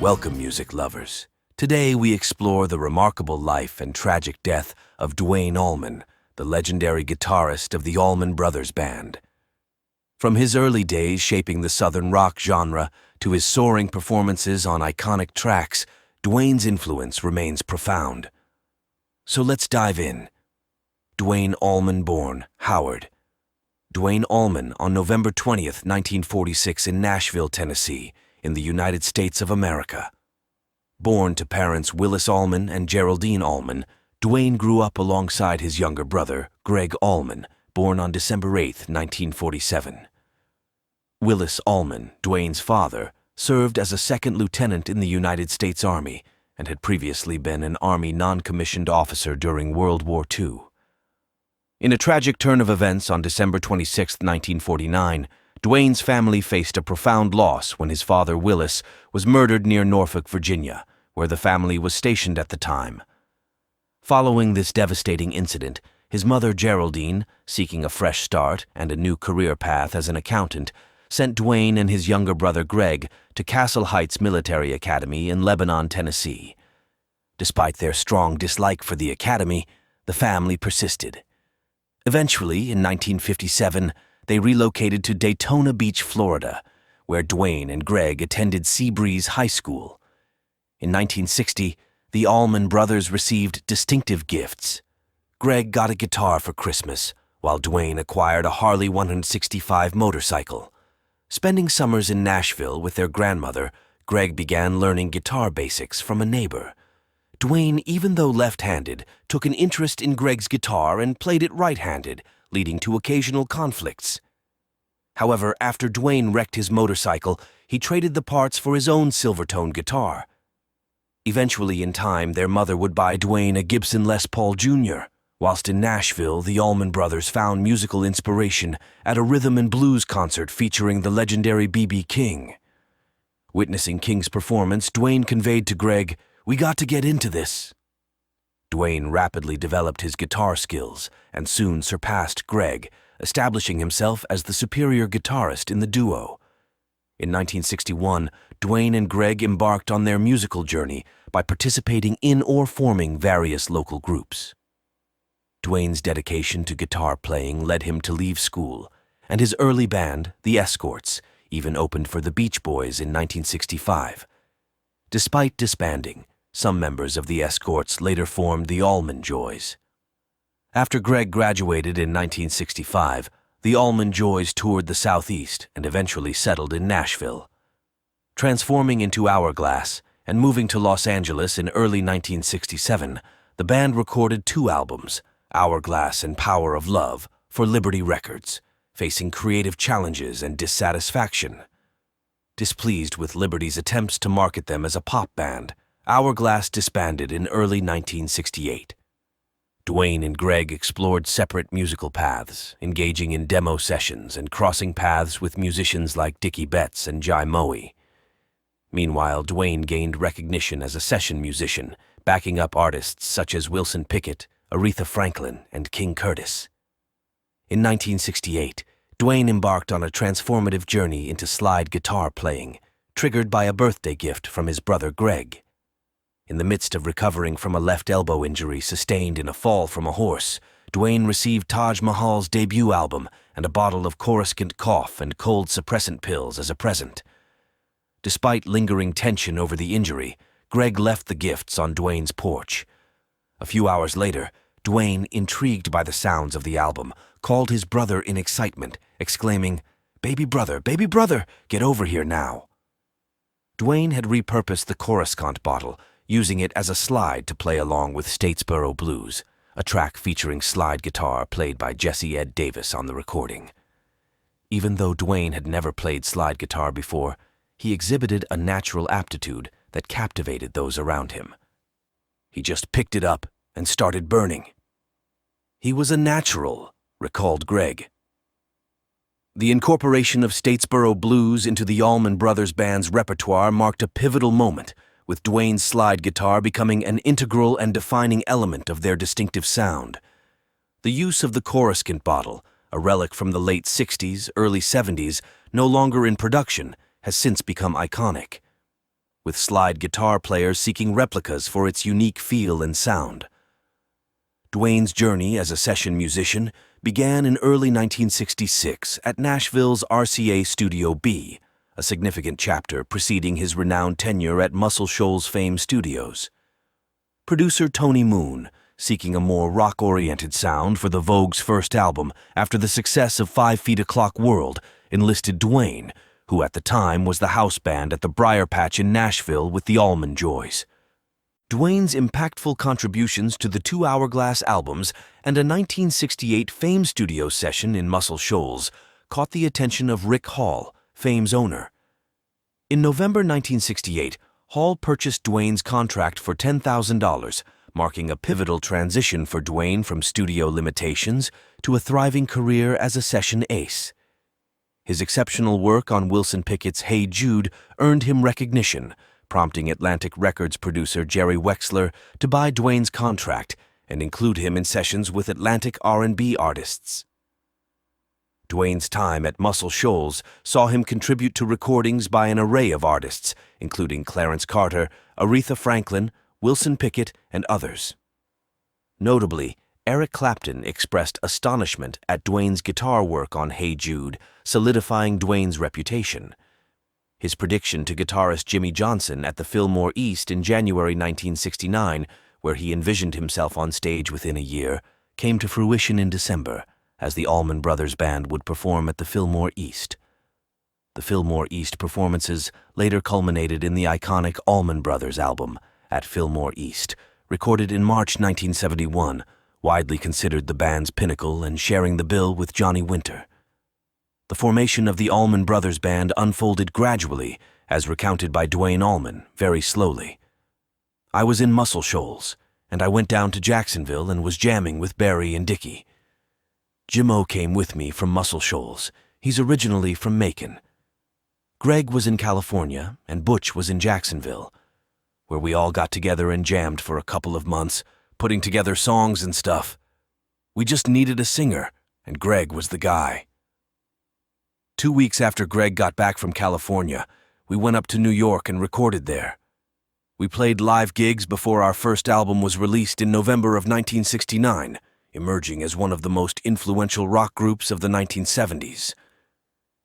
Welcome, music lovers. Today we explore the remarkable life and tragic death of Duane Allman, the legendary guitarist of the Allman Brothers Band. From his early days shaping the Southern rock genre to his soaring performances on iconic tracks, Duane's influence remains profound. So let's dive in. Duane Allman, born Howard. Duane Allman on November 20th, 1946 in Nashville, Tennessee, in the United States of America. Born to parents Willis Allman and Geraldine Allman, Duane grew up alongside his younger brother, Greg Allman, born on December 8, 1947. Willis Allman, Duane's father, served as a second lieutenant in the United States Army and had previously been an Army non-commissioned officer during World War II. In a tragic turn of events on December 26, 1949, Duane's family faced a profound loss when his father, Willis, was murdered near Norfolk, Virginia, where the family was stationed at the time. Following this devastating incident, his mother, Geraldine, seeking a fresh start and a new career path as an accountant, sent Duane and his younger brother, Greg, to Castle Heights Military Academy in Lebanon, Tennessee. Despite their strong dislike for the academy, the family persisted. Eventually, in 1957, they relocated to Daytona Beach, Florida, where Duane and Greg attended Seabreeze High School. In 1960, the Allman Brothers received distinctive gifts. Greg got a guitar for Christmas, while Duane acquired a Harley 165 motorcycle. Spending summers in Nashville with their grandmother, Greg began learning guitar basics from a neighbor. Duane, even though left-handed, took an interest in Greg's guitar and played it right-handed, leading to occasional conflicts. However, after Duane wrecked his motorcycle, he traded the parts for his own Silvertone guitar. Eventually, in time, their mother would buy Duane a Gibson Les Paul Jr. Whilst in Nashville, the Allman Brothers found musical inspiration at a rhythm and blues concert featuring the legendary B.B. King. Witnessing King's performance, Duane conveyed to Greg, "We got to get into this." Duane rapidly developed his guitar skills and soon surpassed Greg, establishing himself as the superior guitarist in the duo. In 1961, Duane and Greg embarked on their musical journey by participating in or forming various local groups. Duane's dedication to guitar playing led him to leave school, and his early band, the Escorts, even opened for the Beach Boys in 1965. Despite disbanding, some members of the Escorts later formed the Allman Joys. After Greg graduated in 1965, the Allman Joys toured the Southeast and eventually settled in Nashville. Transforming into Hourglass and moving to Los Angeles in early 1967, the band recorded 2 albums, Hourglass and Power of Love, for Liberty Records, facing creative challenges and dissatisfaction. Displeased with Liberty's attempts to market them as a pop band, Hourglass disbanded in early 1968. Duane and Greg explored separate musical paths, engaging in demo sessions and crossing paths with musicians like Dickie Betts and Jai Moe. Meanwhile, Duane gained recognition as a session musician, backing up artists such as Wilson Pickett, Aretha Franklin, and King Curtis. In 1968, Duane embarked on a transformative journey into slide guitar playing, triggered by a birthday gift from his brother Greg. In the midst of recovering from a left elbow injury sustained in a fall from a horse, Duane received Taj Mahal's debut album and a bottle of Coruscant cough and cold suppressant pills as a present. Despite lingering tension over the injury, Greg left the gifts on Duane's porch. A few hours later, Duane, intrigued by the sounds of the album, called his brother in excitement, exclaiming, baby brother, get over here now." Duane had repurposed the Coruscant bottle, using it as a slide to play along with Statesboro Blues, a track featuring slide guitar played by Jesse Ed Davis on the recording. Even though Duane had never played slide guitar before, he exhibited a natural aptitude that captivated those around him. He just picked it up and started burning. "He was a natural," recalled Greg. The incorporation of Statesboro Blues into the Allman Brothers Band's repertoire marked a pivotal moment, with Duane's slide guitar becoming an integral and defining element of their distinctive sound. The use of the Coruscant bottle, a relic from the late 60s, early 70s, no longer in production, has since become iconic. with slide guitar players seeking replicas for its unique feel and sound. Duane's journey as a session musician began in early 1966 at Nashville's RCA Studio B, a significant chapter preceding his renowned tenure at Muscle Shoals Fame Studios. Producer Tony Moon, seeking a more rock-oriented sound for the Vogue's first album after the success of 5 Feet O'Clock World, enlisted Duane, who at the time was the house band at the Briar Patch in Nashville with the Allman Joys. Duane's impactful contributions to the 2 Hourglass albums and a 1968 Fame Studio session in Muscle Shoals caught the attention of Rick Hall, Fame's owner. In November 1968, Hall purchased Duane's contract for $10,000, marking a pivotal transition for Duane from studio limitations to a thriving career as a session ace. His exceptional work on Wilson Pickett's Hey Jude earned him recognition, prompting Atlantic Records producer Jerry Wexler to buy Duane's contract and include him in sessions with Atlantic R&B artists. Duane's time at Muscle Shoals saw him contribute to recordings by an array of artists, including Clarence Carter, Aretha Franklin, Wilson Pickett, and others. Notably, Eric Clapton expressed astonishment at Duane's guitar work on Hey Jude, solidifying Duane's reputation. His prediction to guitarist Jimmy Johnson at the Fillmore East in January 1969, where he envisioned himself on stage within a year, came to fruition in December, as the Allman Brothers Band would perform at the Fillmore East. The Fillmore East performances later culminated in the iconic Allman Brothers album, At Fillmore East, recorded in March 1971, widely considered the band's pinnacle and sharing the bill with Johnny Winter. The formation of the Allman Brothers Band unfolded gradually, as recounted by Duane Allman, very slowly. I was in Muscle Shoals, and I went down to Jacksonville and was jamming with Barry and Dickie. Jimmo came with me from Muscle Shoals. He's originally from Macon. Greg was in California, and Butch was in Jacksonville, where we all got together and jammed for a couple of months, putting together songs and stuff. We just needed a singer, and Greg was the guy. 2 weeks after Greg got back from California, we went up to New York and recorded there. We played live gigs before our first album was released in November of 1969, emerging as one of the most influential rock groups of the 1970s.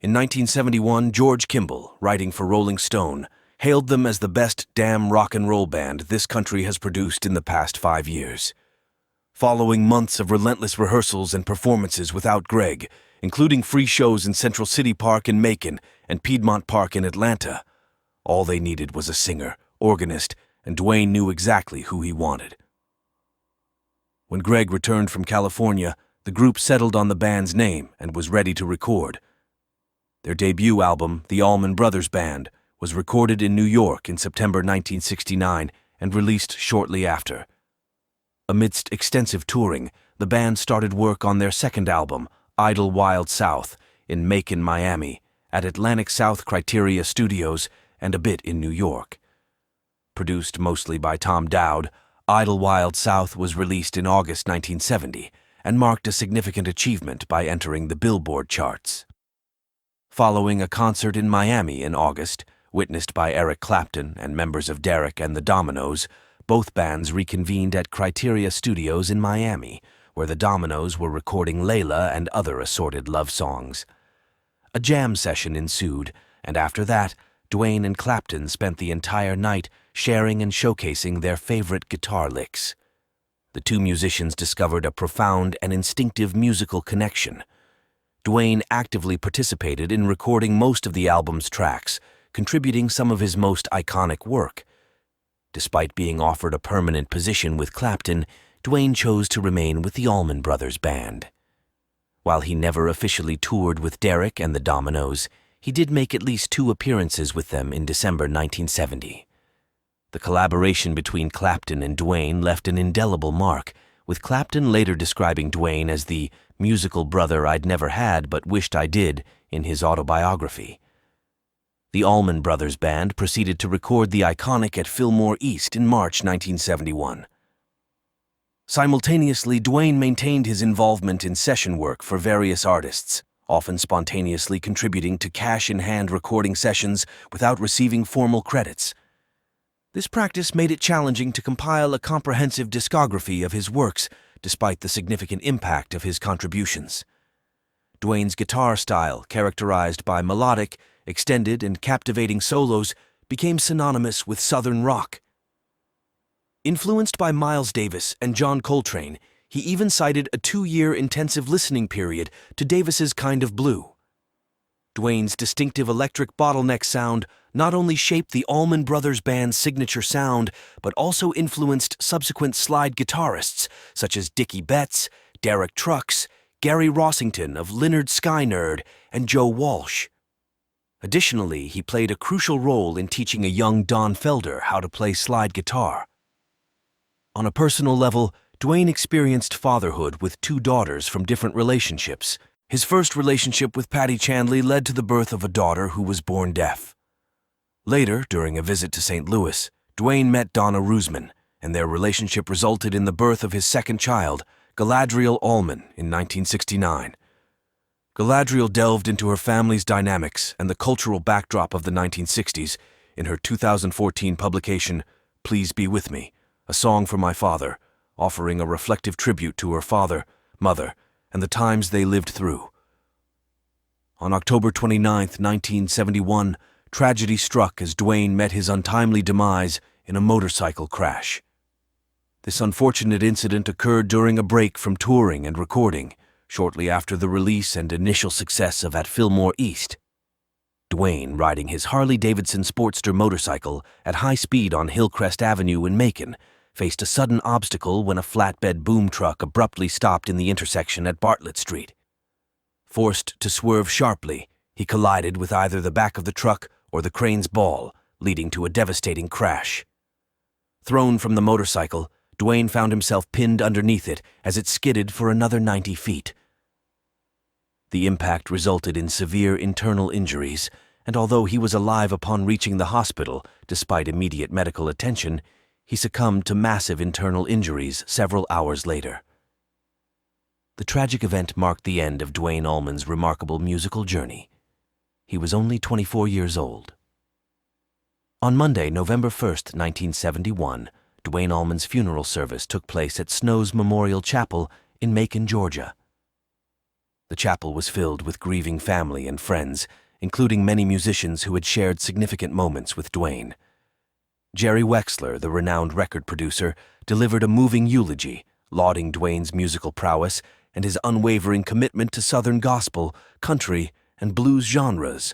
In 1971, George Kimball, writing for Rolling Stone, hailed them as the best damn rock and roll band this country has produced in the past 5 years. Following months of relentless rehearsals and performances without Greg, including free shows in Central City Park in Macon and Piedmont Park in Atlanta, all they needed was a singer, organist, and Duane knew exactly who he wanted. When Greg returned from California, the group settled on the band's name and was ready to record. Their debut album, The Allman Brothers Band, was recorded in New York in September 1969 and released shortly after. Amidst extensive touring, the band started work on their second album, Idle Wild South, in Macon, Miami, at Atlantic South Criteria Studios, and a bit in New York. Produced mostly by Tom Dowd, Idle Wild South was released in August 1970 and marked a significant achievement by entering the Billboard charts. Following a concert in Miami in August, witnessed by Eric Clapton and members of Derek and the Dominoes, both bands reconvened at Criteria Studios in Miami, where the Dominoes were recording Layla and other assorted love songs. A jam session ensued, and after that, Duane and Clapton spent the entire night sharing and showcasing their favorite guitar licks. The two musicians discovered a profound and instinctive musical connection. Duane actively participated in recording most of the album's tracks, contributing some of his most iconic work. Despite being offered a permanent position with Clapton, Duane chose to remain with the Allman Brothers Band. While he never officially toured with Derek and the Dominoes, he did make at least 2 appearances with them in December 1970. The collaboration between Clapton and Duane left an indelible mark, with Clapton later describing Duane as the musical brother I'd never had but wished I did in his autobiography. The Allman Brothers Band proceeded to record the iconic At Fillmore East in March 1971. Simultaneously, Duane maintained his involvement in session work for various artists, often spontaneously contributing to cash-in-hand recording sessions without receiving formal credits. This practice made it challenging to compile a comprehensive discography of his works, despite the significant impact of his contributions. Duane's guitar style, characterized by melodic, extended, and captivating solos, became synonymous with Southern rock. Influenced by Miles Davis and John Coltrane, he even cited a 2-year intensive listening period to Davis's Kind of Blue. Duane's distinctive electric bottleneck sound not only shaped the Allman Brothers Band's signature sound, but also influenced subsequent slide guitarists such as Dickie Betts, Derek Trucks, Gary Rossington of Lynyrd Skynyrd, and Joe Walsh. Additionally, he played a crucial role in teaching a young Don Felder how to play slide guitar. On a personal level, Duane experienced fatherhood with 2 daughters from different relationships. His first relationship with Patty Chandley led to the birth of a daughter who was born deaf. Later, during a visit to St. Louis, Duane met Donna Roosman, and their relationship resulted in the birth of his second child, Galadriel Allman, in 1969. Galadriel delved into her family's dynamics and the cultural backdrop of the 1960s in her 2014 publication, Please Be With Me, A Song for My Father, offering a reflective tribute to her father, mother, and the times they lived through. On October 29, 1971, tragedy struck as Duane met his untimely demise in a motorcycle crash. This unfortunate incident occurred during a break from touring and recording, shortly after the release and initial success of At Fillmore East. Duane, riding his Harley-Davidson Sportster motorcycle at high speed on Hillcrest Avenue in Macon, faced a sudden obstacle when a flatbed boom truck abruptly stopped in the intersection at Bartlett Street. Forced to swerve sharply, he collided with either the back of the truck or the crane's ball, leading to a devastating crash. Thrown from the motorcycle, Duane found himself pinned underneath it as it skidded for another 90 feet. The impact resulted in severe internal injuries, and although he was alive upon reaching the hospital, despite immediate medical attention, he succumbed to massive internal injuries several hours later. The tragic event marked the end of Duane Allman's remarkable musical journey. He was only 24 years old. On Monday, November 1, 1971, Duane Allman's funeral service took place at Snow's Memorial Chapel in Macon, Georgia. The chapel was filled with grieving family and friends, including many musicians who had shared significant moments with Duane. Jerry Wexler, the renowned record producer, delivered a moving eulogy, lauding Duane's musical prowess and his unwavering commitment to Southern gospel, country, and blues genres.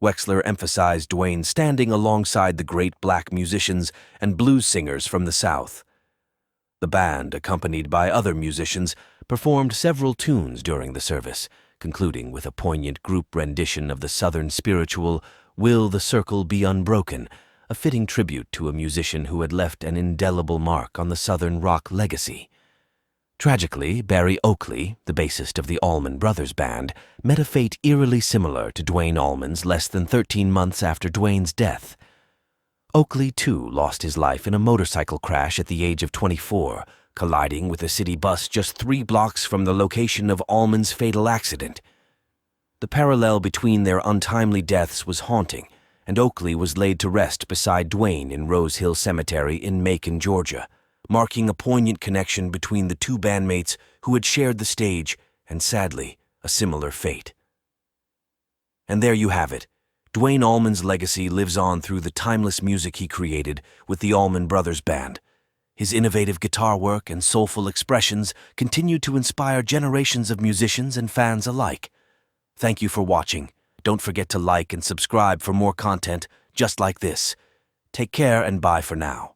Wexler emphasized Duane standing alongside the great black musicians and blues singers from the South. The band, accompanied by other musicians, performed several tunes during the service, concluding with a poignant group rendition of the Southern spiritual Will the Circle Be Unbroken, a fitting tribute to a musician who had left an indelible mark on the Southern rock legacy. Tragically, Barry Oakley, the bassist of the Allman Brothers Band, met a fate eerily similar to Duane Allman's less than 13 months after Duane's death. Oakley, too, lost his life in a motorcycle crash at the age of 24, colliding with a city bus just 3 blocks from the location of Allman's fatal accident. The parallel between their untimely deaths was haunting, and Oakley was laid to rest beside Duane in Rose Hill Cemetery in Macon, Georgia, marking a poignant connection between the 2 bandmates who had shared the stage and, sadly, a similar fate. And there you have it. Duane Allman's legacy lives on through the timeless music he created with the Allman Brothers Band. His innovative guitar work and soulful expressions continue to inspire generations of musicians and fans alike. Thank you for watching. Don't forget to like and subscribe for more content just like this. Take care and bye for now.